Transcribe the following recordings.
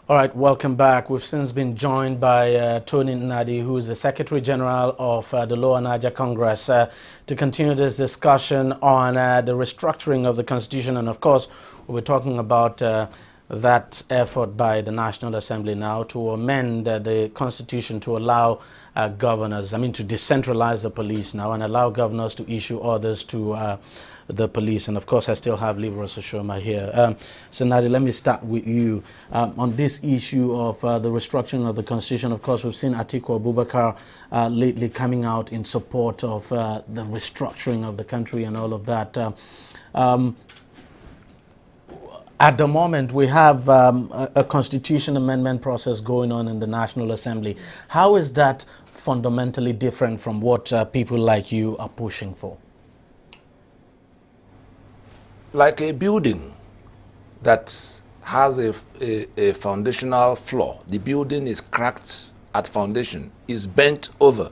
All right, welcome back. We've since been joined by Tony Nnadi, who is the Secretary General of the Lower Niger Congress, to continue this discussion on the restructuring of the Constitution. And of course, we're talking about that effort by the National Assembly now to amend the Constitution to allow governors, to decentralize the police now and allow governors to issue orders to the police. And of course, I still have Libra Soshoma here. So Nadi, let me start with you on this issue of the restructuring of the Constitution. Of course, we've seen Atiku Abubakar lately coming out in support of the restructuring of the country and all of that. At the moment, we have a constitution amendment process going on in the National Assembly. How is that fundamentally different from what people like you are pushing for? Like a building that has a foundational flaw, the building is cracked at foundation, is bent over.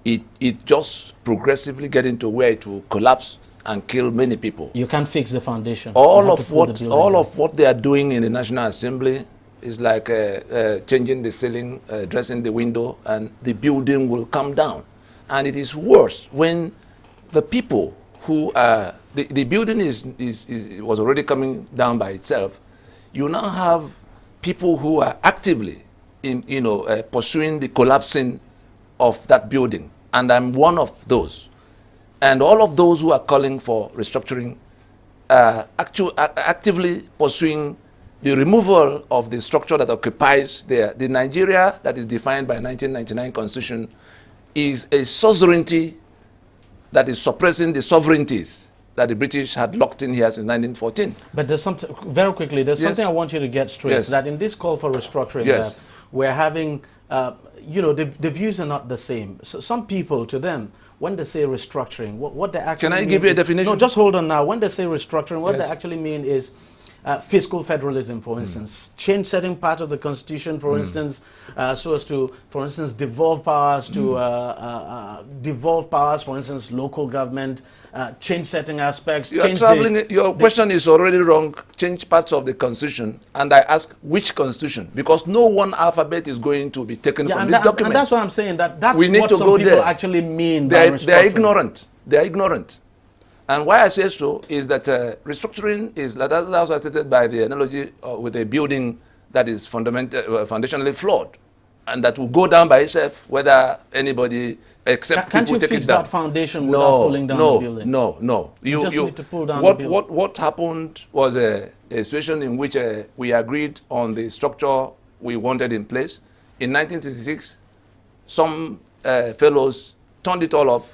It just progressively gets into where it will collapse and kill many people. You can't fix the foundation. All of what they are doing in the National Assembly is like changing the ceiling, dressing the window, and the building will come down. And it is worse when the people who are the building was already coming down by itself. You now have people who are actively pursuing the collapsing of that building, and I'm one of those. And all of those who are calling for restructuring are actively pursuing the removal of the structure that occupies the Nigeria that is defined by 1999 Constitution is a suzerainty that is suppressing the sovereignties that the British had locked in here since 1914. But there's something, very quickly, there's something I want you to get straight, that in this call for restructuring, we're having, the views are not the same. So some people, to them, when they say restructuring, what they actually mean... Can I give you a definition? No, just hold on now. When they say restructuring, what they actually mean is fiscal federalism, for instance, change certain part of the Constitution, for instance, so as to, for instance, devolve powers to for instance, local government, change certain aspects. Your question is already wrong. Change parts of the Constitution, and I ask which Constitution, because no one alphabet is going to be taken from this document. And that's what I'm saying. That's we need what to some go people there. Actually mean by restructuring. They are ignorant. They are ignorant. And why I say so is that restructuring is, that's also stated by the analogy with a building that is foundationally flawed, and that will go down by itself whether anybody except Can't people you take fix it down. that foundation without pulling down the building? No. You just need to pull down the building. What happened was a situation in which we agreed on the structure we wanted in place. In 1966, some fellows turned it all up.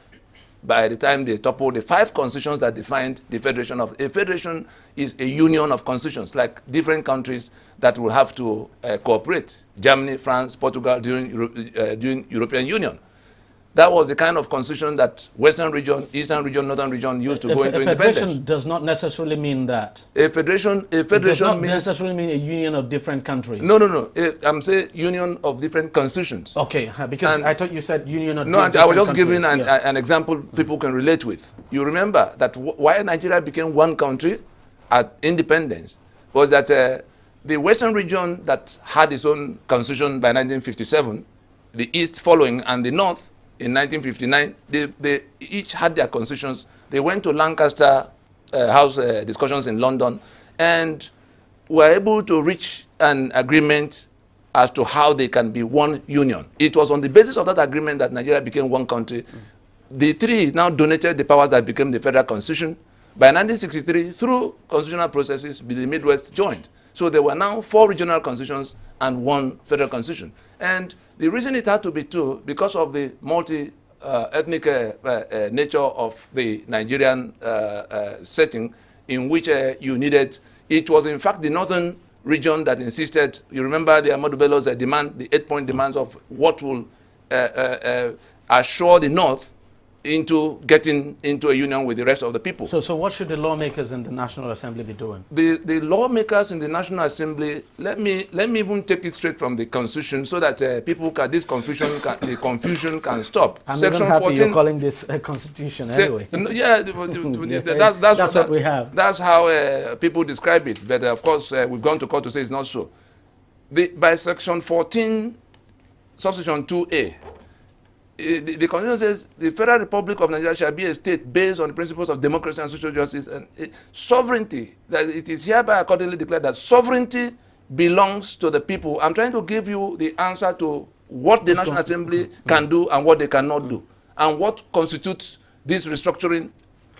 By the time they toppled the 5 constitutions that defined the federation of a federation is a union of constitutions, like different countries that will have to cooperate. Germany, France, Portugal during European Union. That was the kind of constitution that Western region, Eastern region, Northern region used to go into independence. A federation does not necessarily mean that. A federation does not necessarily mean a union of different countries. No. I'm saying union of different constitutions. Okay, because I thought you said union of different countries. No, I was just giving an example people can relate with. You remember that why Nigeria became one country at independence was that the Western region that had its own constitution by 1957, the East following, and the North in 1959, they each had their constitutions. They went to Lancaster House discussions in London and were able to reach an agreement as to how they can be one union. It was on the basis of that agreement that Nigeria became one country. The 3 now donated the powers that became the federal constitution. By 1963, through constitutional processes, the Midwest joined. So there were now 4 regional constitutions and 1 federal constitution. And the reason it had to be 2, because of the multi-ethnic nature of the Nigerian setting, in which you needed, it was in fact the northern region that insisted. You remember the Ahmadu Bello's demand, the 8-point demands of what will assure the North into getting into a union with the rest of the people. So what should the lawmakers in the National Assembly be doing? The lawmakers in the National Assembly, let me even take it straight from the Constitution so that people can, the confusion can stop. I'm Section even happy 14, you're calling this a Constitution anyway. That's what we have. That's how people describe it. But of course, we've gone to court to say it's not so. by section 14, subsection 2A, the Constitution says the Federal Republic of Nigeria shall be a state based on the principles of democracy and social justice and sovereignty. That it is hereby accordingly declared that sovereignty belongs to the people. I'm trying to give you the answer to what the National Assembly can do and what they cannot do, and what constitutes this restructuring.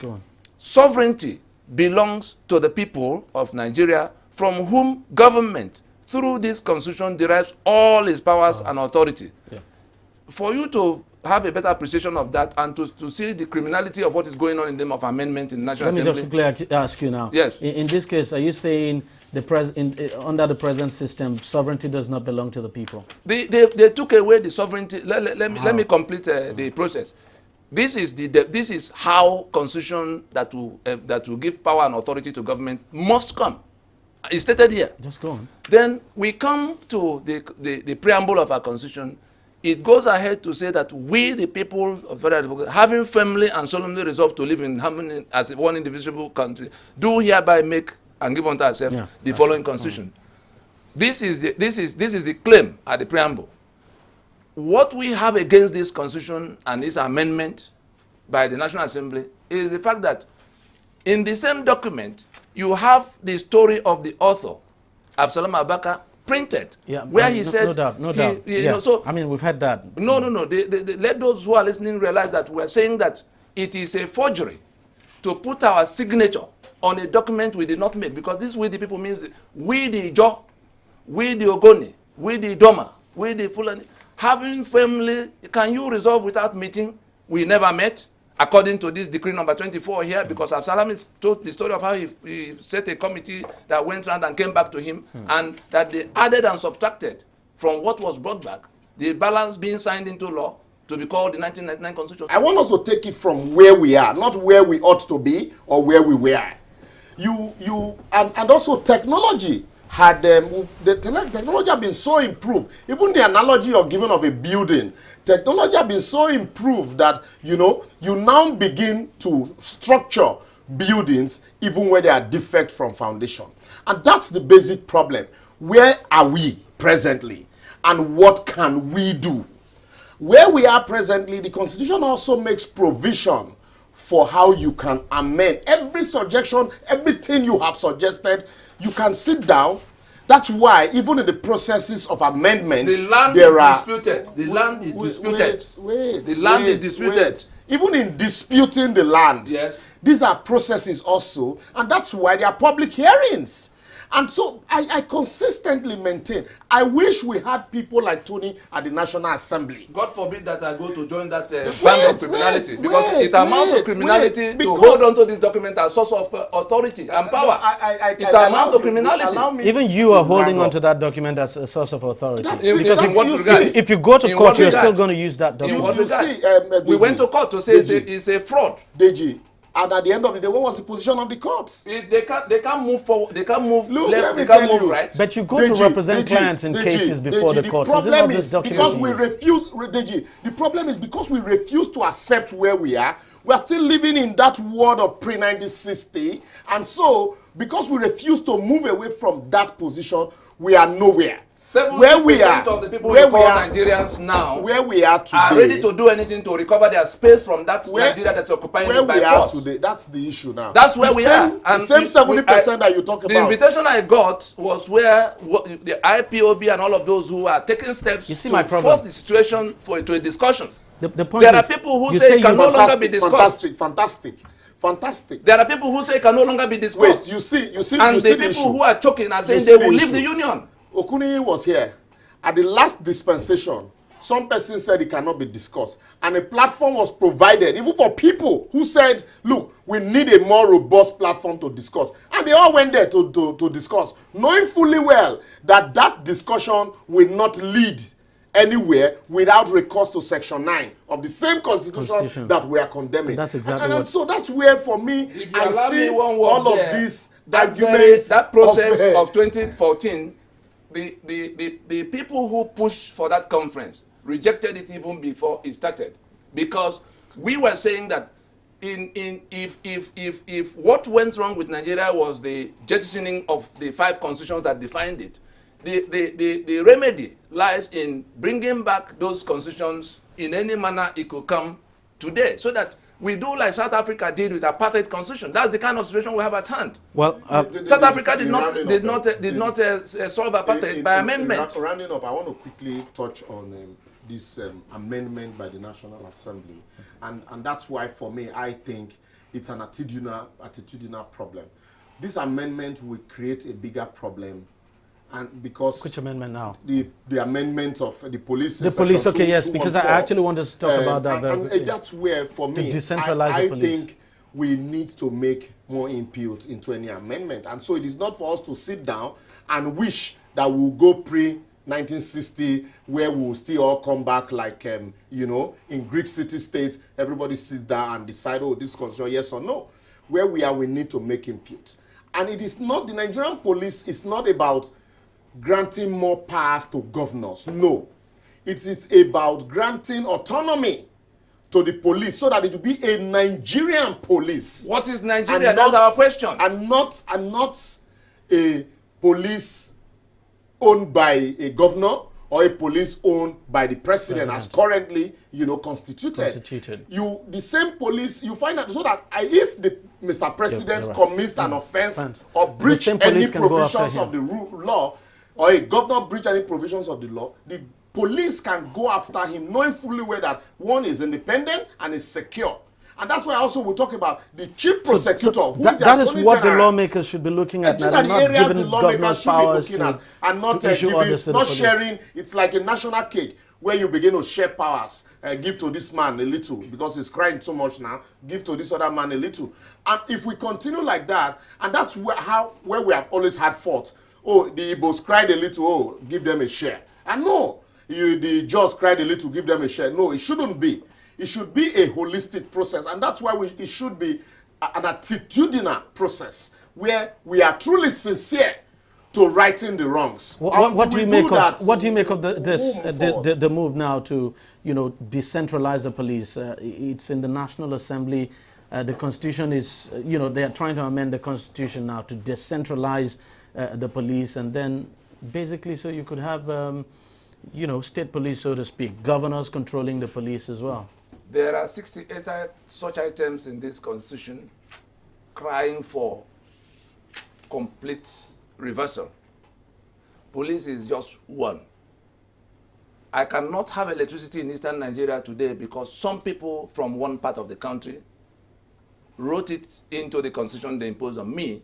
Go on. Sovereignty belongs to the people of Nigeria, from whom government, through this constitution, derives all its powers and authority. Yeah. For you to have a better appreciation of that and to see the criminality of what is going on in the name of amendment in the National Assembly. Let me just quickly ask you now. Yes. In this case, are you saying under the present system, sovereignty does not belong to the people? They took away the sovereignty. Let me complete the process. This is how constitution that will give power and authority to government must come. It's stated here. Just go on. Then we come to the preamble of our constitution. It goes ahead to say that we, the people of Federal Republic, having firmly and solemnly resolved to live in harmony as one indivisible country, do hereby make and give unto ourselves the following constitution. This is the claim at the preamble. What we have against this constitution and this amendment by the National Assembly is the fact that in the same document you have the story of the author, Absalom Abaka, printed, where he said, no doubt. You know, so I mean, we've had that. No. Let those who are listening realize that we're saying that it is a forgery to put our signature on a document we did not make, because this we the people means we the Ijo, we the Ogoni, we the Doma, we the Fulani, having family. Can you resolve without meeting? We never met, according to this decree number 24 here, because Absalom told the story of how he set a committee that went around and came back to him, and that they added and subtracted from what was brought back, the balance being signed into law to be called the 1999 Constitution. I want us to take it from where we are, not where we ought to be or where we were. And also technology had technology had been so improved. Even the analogy of giving of a building, technology had been so improved that you now begin to structure buildings even where they are defect from foundation. And that's the basic problem. Where are we presently, and what can we do? Where we are presently, the Constitution also makes provision for how you can amend every suggestion, everything you have suggested. You can sit down. That's why even in the processes of amendment, the land is disputed. The land is disputed. The land is disputed. Even in disputing the land, yes, these are processes also, and that's why there are public hearings. And so I consistently maintain, I wish we had people like Tony at the National Assembly. God forbid that I go to join that band of criminality, because it amounts to criminality to hold on to this document as source of authority and power. It amounts to criminality. Even you are holding on to that document as a source of authority. If you go to court, you're still going to use that document. We went to court to say it's a fraud. DEJI. And at the end of the day, what was the position of the courts? They can't move forward. They can't move left. They can't move right. But you go to represent clients in cases before the court. The problem is because we refuse. The problem is because we refuse to accept where we are. We are still living in that world of pre-1960, and so because we refuse to move away from that position, we are nowhere. 70% of the people who call Nigerians now, where we are today, are ready to do anything to recover their space from that Nigeria that's occupying it by force. Today, that's the issue now. That's where we are. And the same 70% that you talk about. The invitation I got was where the IPOB and all of those who are taking steps to force the situation to a discussion. The point there are people who say it can no longer be discussed. Fantastic. There are people who say it can no longer be discussed. Wait, you see and the people issue. Who are choking are saying they will leave the union. Okuni was here. At the last dispensation, some person said it cannot be discussed. And a platform was provided, even for people who said, look, we need a more robust platform to discuss. And they all went there to discuss, knowing fully well that that discussion will not lead anywhere without recourse to Section 9 of the same constitution that we are condemning. And that's exactly and so that's where, for me, I see all of these arguments. That process of 2014, the people who pushed for that conference rejected it even before it started, because we were saying that if what went wrong with Nigeria was the jettisoning of the 5 constitutions that defined it, the remedy lies in bringing back those constitutions in any manner it could come today, so that we do like South Africa did with apartheid constitution. That's the kind of situation we have at hand. Well, South Africa did not solve apartheid by amendment. Rounding up, I want to quickly touch on this amendment by the National Assembly, and that's why, for me, I think it's an attitudinal problem. This amendment will create a bigger problem. And because which amendment now? The amendment of the police. The police, okay, yes, because I actually wanted to talk about that. And that's where, for me, I think we need to make more input into any amendment. And so it is not for us to sit down and wish that we'll go pre-1960, where we'll still all come back like, you know, in Greek city-states, everybody sits down and decide, oh, this constitution, yes or no. Where we are, we need to make input. And it is not, the Nigerian police is not about granting more powers to governors. No. It is about granting autonomy to the police so that it will be a Nigerian police. What is Nigeria? That's our question. And not a police owned by a governor or a police owned by the president, as currently, you know, constituted. The same police, you find out, so that if the Mr. President commits an offense or breach any provisions of the law, or a governor breach any provisions of the law, the police can go after him, knowing fully well that one is independent and is secure. And that's why also we talk about the chief prosecutor. That is what the lawmakers should be looking at. These are the areas the lawmakers should be looking at, and not sharing. It's like a national cake where you begin to share powers. Give to this man a little because he's crying so much now. Give to this other man a little. And if we continue like that, and that's where we have always had fault. Oh, the Igbos cried a little, oh, give them a share. And no, the Jaws cried a little, give them a share. No, it shouldn't be. It should be a holistic process. And that's why it should be an attitudinal process where we are truly sincere to righting the wrongs. What do you make of the move now to, you know, decentralize the police? It's in the National Assembly. The Constitution is, you know, they are trying to amend the Constitution now to decentralize the police, and then basically so you could have, you know, state police, so to speak, governors controlling the police as well. There are 68 such items in this constitution crying for complete reversal. Police is just one. I cannot have electricity in eastern Nigeria today because some people from one part of the country wrote it into the constitution they imposed on me,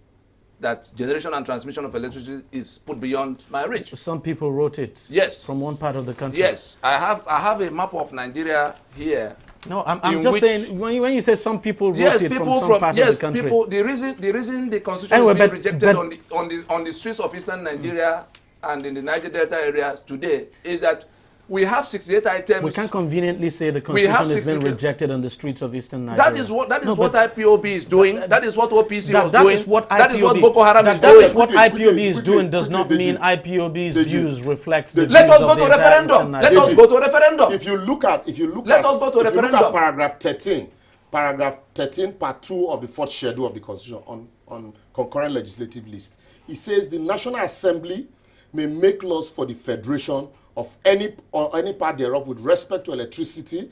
that generation and transmission of electricity is put beyond my reach. Some people wrote it. Yes. From one part of the country. Yes. I have a map of Nigeria here. No, I'm just saying, when you say some people wrote it from some part of the country. People, the reason the constitution is being rejected on the streets of eastern Nigeria and in the Niger Delta area today is that we have 68 items. We can't conveniently say the constitution has been rejected on the streets of eastern Nigeria. That is what IPOB is doing. That is what OPC was doing. That is what Boko Haram is doing. That is what IPOB is doing. Does not mean IPOB's views reflect the views of the Let us go to referendum. Let us go to referendum. If you look at paragraph 13, part 2 of the 4th schedule of the Constitution on concurrent legislative list, it says the National Assembly may make laws for the Federation of any part thereof with respect to electricity,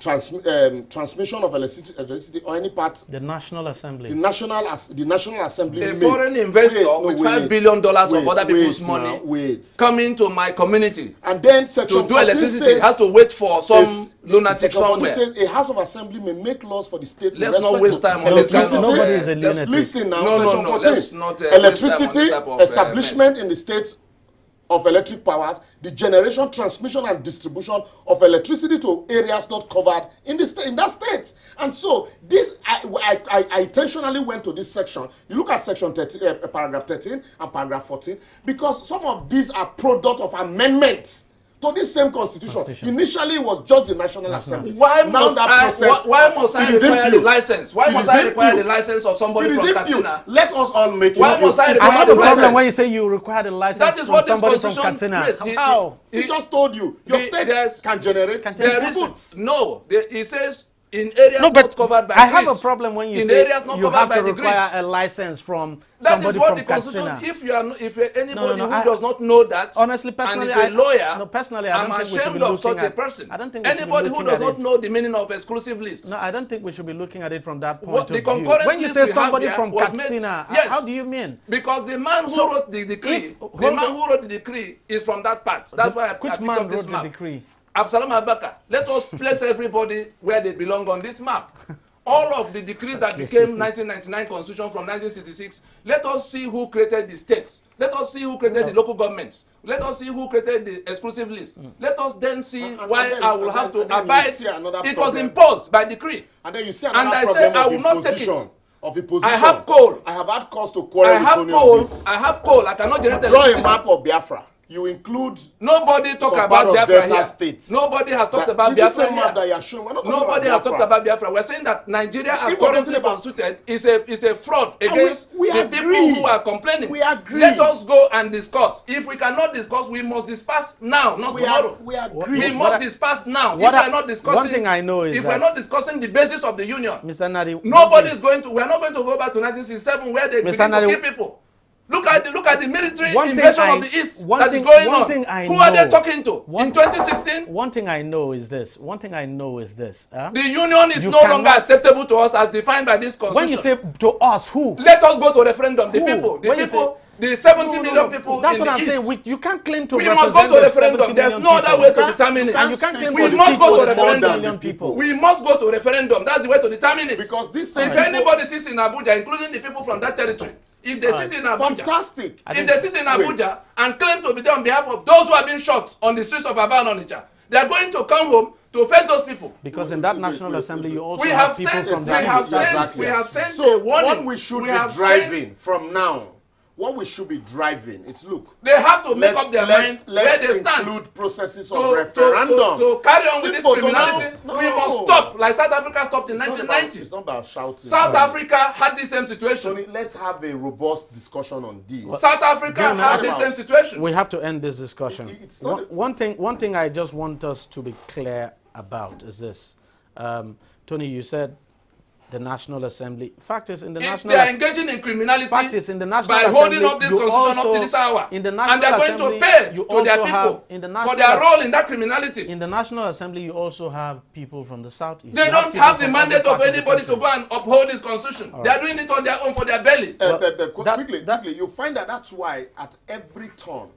transmission of electricity or any part. The National Assembly. The National Assembly. A foreign investor with $5 billion of other people's money coming to my community. And then section 14 to do electricity has to wait for some lunatic somewhere. Says a House of Assembly may make laws for the state. Let's not waste time on this kind of nobody is a lunatic. Listen now, section 14. Electricity establishment in the states of electric powers, the generation, transmission, and distribution of electricity to areas not covered in that state. And so this, I intentionally went to this section. You look at section 13, paragraph 13 and paragraph 14, because some of these are product of amendments to this same constitution. Initially, it was just the National Assembly. Why must I require the license? Why must I require the license of somebody from Katsina? Let us all make it. Why must I require the license? I have a problem when you say you require the license that is what from somebody from Katsina. How? He just told you. Your state can generate. No. He says in areas not covered by I have grid. a problem when you in say areas not you covered have by to the require grid. a license from That somebody is what from the Constitution, Katsina. if you're anybody no, who does not know that, Honestly, personally, and is a lawyer, no, personally, I don't I'm think we should be ashamed of looking such a at, person. I don't think we should be Anybody who looking does at not it. know the meaning of exclusive list. No, I don't think we should be looking at it from that point What of the view. concurrent When you list say we have somebody here from was Katsina, made- yes, how do you mean? because the man who wrote the decree, who wrote the decree is from that part. That's why I Which picked man up this wrote map. the decree? Absalom Abaka. Let us place everybody where they belong on this map. All of the decrees that became 1999 Constitution from 1966, let us see who created the states. Let us see who created the local governments. Let us see who created the exclusive list. Let us then see why I will have to abide. It was imposed by decree. And then you see And another I problem say I of will not take imposition. it. Of imposition. I have coal. I have had cause to quarrel I with have Tony coal. on this. I have coal. I cannot generate Draw a electricity. map of Biafra. You include Nobody talk some about part of Biafra Delta here. states. Nobody has talked about This Biafra same map that here. you are showing, we're not talking Nobody about has talked Biafra. about Biafra. We're saying that Nigeria, as If we're currently talking about- constituted, is a fraud against we the agree. people who are complaining. We agree. Let us go and discuss. If we cannot discuss, we must disperse now, not tomorrow. We agree. We must disperse now. If we what are not discussing, one thing I know is if that- we're not discussing the basis of the union, Mr. Nadi, nobody is going to. We're not going to go back to 1967 where they Mr. begin to Nadi, kill people. Look at the military One thing invasion I- of the East one that thing- is going one on. thing I Who are they know- talking to? one- In 2016, One thing I know is this. the union is You no cannot- longer acceptable to us as defined by this constitution. When you say to us, who? Let us go to referendum. The Who? people, When you the 70 million people That's in what the I'm East. saying. You can't claim to We represent must go to the referendum. 70 There's million no other people. way to determine it. And you can't claim We to must speak go for to the 70 referendum. million people. We must go to referendum. That's the way to determine it. Because this If anybody sits in Abuja, including the people from that territory, if they sit in Abuja, fantastic. if they sit in Abuja and claim to be there on behalf of those who have been shot on the streets of Aba and Onitsha, they are going to come home to face those people. Because in that National Assembly, you also We have have people sent, from we that. have sent, Exactly. we have sent So a warning. what we should We be have driving sent- from now, what we should be driving is look. They have to make up their mind where let's they stand. include processes To of referendum. to carry on with this Simple, criminality, no. we must stop, like South Africa stopped in It's not 1990. It's not about shouting. South Africa had the same situation. Tony, let's have a robust discussion on this. South Africa had the same situation. We have to end this discussion. It's not One thing I just want us to be clear about is this. Tony, you said the National Assembly. Fact is, in the If National they are Assembly, engaging in criminality fact is, in the National by Assembly, holding up this you constitution up also- to this hour, in the and National they are going Assembly, to pay you to their also have- people in the for National their Ass- role in that criminality. in the National Assembly, you also have people from the Southeast. They You don't people have the from mandate every of part the anybody to country. go and uphold this constitution. They are doing it on their own for their belly. Quickly, you find that that's why at every turn,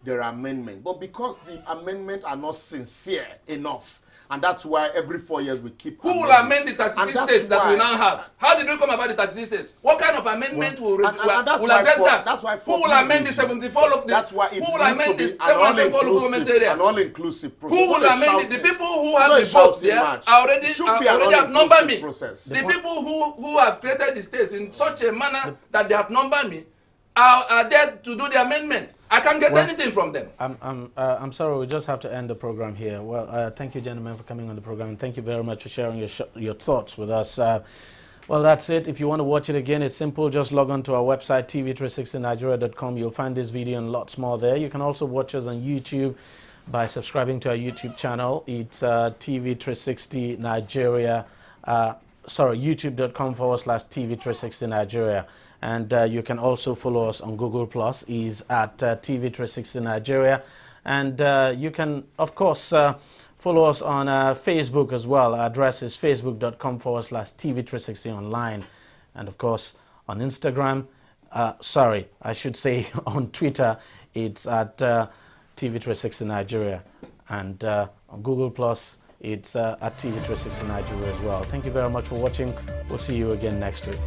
there are amendments. But because the amendments are not sincere enough, and that's why every 4 years we keep. Who will amend the 36 And that's states that we why- now have? How did we come about the 36 states? What kind of amendment will and that's will why address for- that? that's why for Who will me, amend the 74 local? That's why it who will needs to amend be the an 74 local government areas? all-inclusive process. Who will Not a amend it? The shouting. people who Not have a the votes shouting there match. already It should be an already outnumber all-inclusive me. process. The people who have created the states in such a manner that they outnumber me are there to do the amendment. I can't get anything from them. I'm sorry, we just have to end the program here. Well, thank you, gentlemen, for coming on the program, and thank you very much for sharing your thoughts with us. Well, that's it. If you want to watch it again, it's simple. Just log on to our website, tv360nigeria.com. You'll find this video and lots more there. You can also watch us on YouTube by subscribing to our YouTube channel. It's TV360 Nigeria. youtube.com/TV360 Nigeria. And you can also follow us on Google+, is at TV360 Nigeria. And you can, of course, follow us on Facebook as well. Our address is facebook.com/TV360 online. And of course, on Instagram, I should say on Twitter, it's at TV360 Nigeria. And on Google+, it's at TV360 Nigeria as well. Thank you very much for watching. We'll see you again next week.